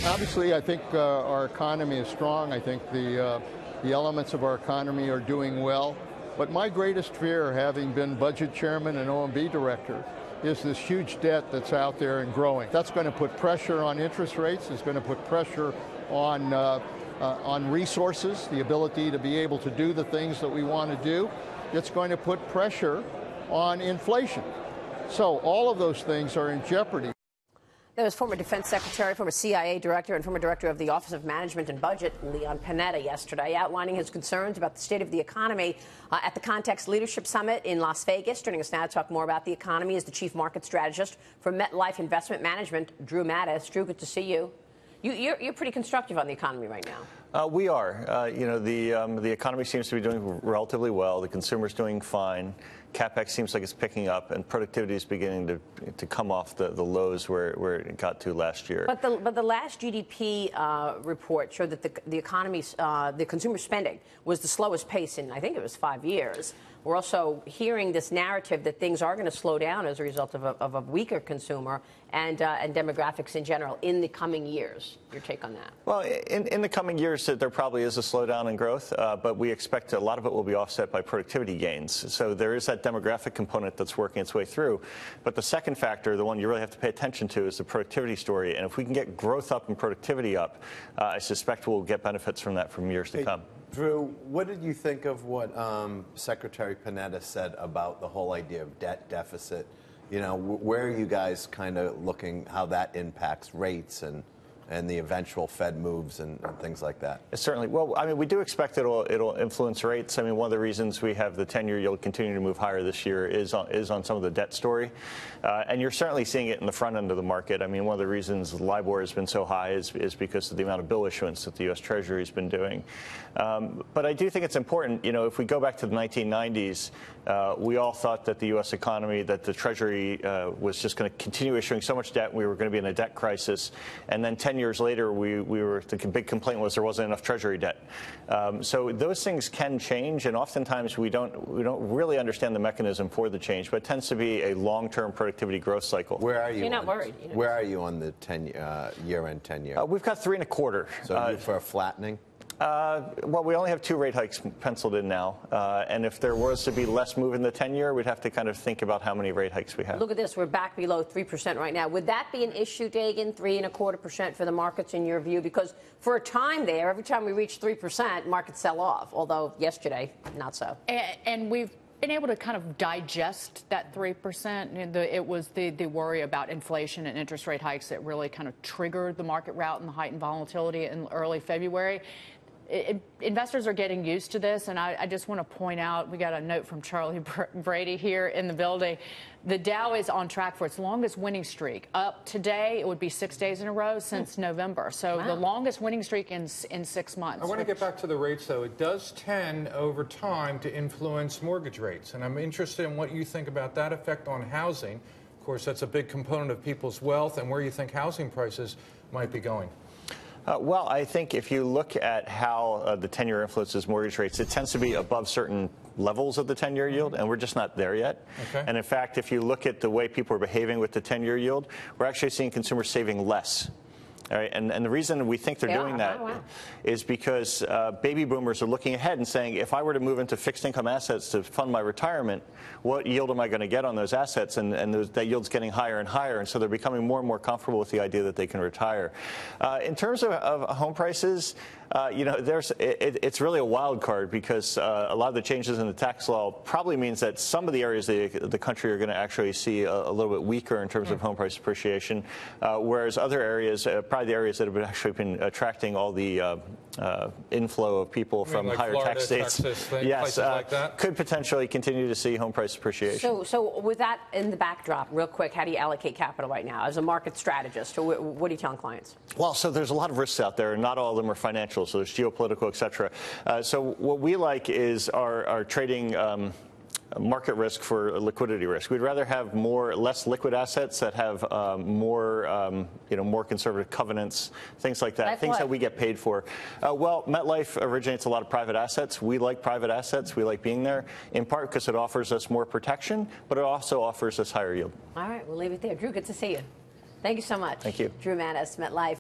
Obviously, I think our economy is strong. I think the elements of our economy are doing well. But my greatest fear, having been budget chairman and OMB director, is this huge debt that's out there and growing. That's going to put pressure on interest rates. It's going to put pressure on resources, the ability to be able to do the things that we want to do. It's going to put pressure on inflation. So all of those things are in jeopardy. That was former Defense Secretary, former CIA Director, and former Director of the Office of Management and Budget, Leon Panetta, yesterday, outlining his concerns about the state of the economy at the Context Leadership Summit in Las Vegas. Joining us now to talk more about the economy is the Chief Market Strategist for Metlife Investment Management, Drew Matus. Drew, good to see you. You're pretty constructive on the economy right now. We are. The economy seems to be doing relatively well. The consumer's doing fine. CapEx seems like it's picking up, and productivity is beginning to come off the lows where it got to last year. But the last GDP report showed that the economy's the consumer spending was the slowest pace in, I think it was 5 years. We're also hearing this narrative that things are going to slow down as a result of a weaker consumer and demographics in general in the coming years. Your take on that? Well, in the coming years, there probably is a slowdown in growth, but we expect a lot of it will be offset by productivity gains. So there is that demographic component that's working its way through. But the second factor, the one you really have to pay attention to, is the productivity story. And if we can get growth up and productivity up, I suspect we'll get benefits from that from years to come. Drew, what did you think of what Secretary Panetta said about the whole idea of debt deficit? You know, where are you guys kind of looking how that impacts rates and the eventual Fed moves and things like that? Certainly. Well, I mean, we do expect it'll influence rates. I mean, one of the reasons we have the 10-year yield continue to move higher this year is on some of the debt story. And you're certainly seeing it in the front end of the market. I mean, one of the reasons LIBOR has been so high is because of the amount of bill issuance that the U.S. Treasury has been doing. But I do think it's important, you know, if we go back to the 1990s, we all thought that the U.S. economy, that the Treasury was just going to continue issuing so much debt, we were going to be in a debt crisis. And then 10 years later, the big complaint was there wasn't enough Treasury debt. So those things can change, and oftentimes we don't really understand the mechanism for the change, but it tends to be a long-term productivity growth cycle. Where are you? You're not worried. Where are you on the year-end 10-year? We've got 3 1/4. So you for a flattening? Well, we only have 2 rate hikes penciled in now, and if there was to be less move in the 10-year, we'd have to kind of think about how many rate hikes we have. Look at this. We're back below 3% right now. Would that be an issue, Dagan, 3 1/4% for the markets in your view? Because for a time there, every time we reach 3%, markets sell off, although yesterday, not so. And we've been able to kind of digest that 3%. It was the worry about inflation and interest rate hikes that really kind of triggered the market rout and the heightened volatility in early February. Investors are getting used to this, and I just want to point out, we got a note from Charlie Brady here in the building. The Dow is on track for its longest winning streak. Up today, it would be 6 days in a row since November. So the longest winning streak in 6 months. I want to get back to the rates, though. It does tend over time to influence mortgage rates, and I'm interested in what you think about that effect on housing. Of course, that's a big component of people's wealth, and where you think housing prices might be going. Well, I think if you look at how the 10-year influences mortgage rates, it tends to be above certain levels of the 10-year yield, and we're just not there yet. Okay. And in fact, if you look at the way people are behaving with the 10-year yield, we're actually seeing consumers saving less. All right, and the reason we think they're doing that is because baby boomers are looking ahead and saying, if I were to move into fixed income assets to fund my retirement, what yield am I going to get on those assets? And that yield's getting higher and higher, and so they're becoming more and more comfortable with the idea that they can retire. In terms of home prices, you know, it's really a wild card because a lot of the changes in the tax law probably means that some of the areas of the country are going to actually see a little bit weaker in terms of home price appreciation, whereas other areas, probably the areas that have actually been attracting all the inflow of people from like higher Florida, tax states, Texas, yes, like that? Could potentially continue to see home price appreciation. So with that in the backdrop, real quick, how do you allocate capital right now as a market strategist? What are you telling clients? Well, so there's a lot of risks out there, and not all of them are financial. So there's geopolitical, et cetera. So what we like is our trading market risk for liquidity risk. We'd rather have less liquid assets that have more conservative covenants, things like that, things that we get paid for. Well, Metlife originates a lot of private assets. We like private assets. We like being there, in part because it offers us more protection, but it also offers us higher yield. All right, we'll leave it there. Drew, good to see you. Thank you so much. Thank you. Drew Matus, Metlife.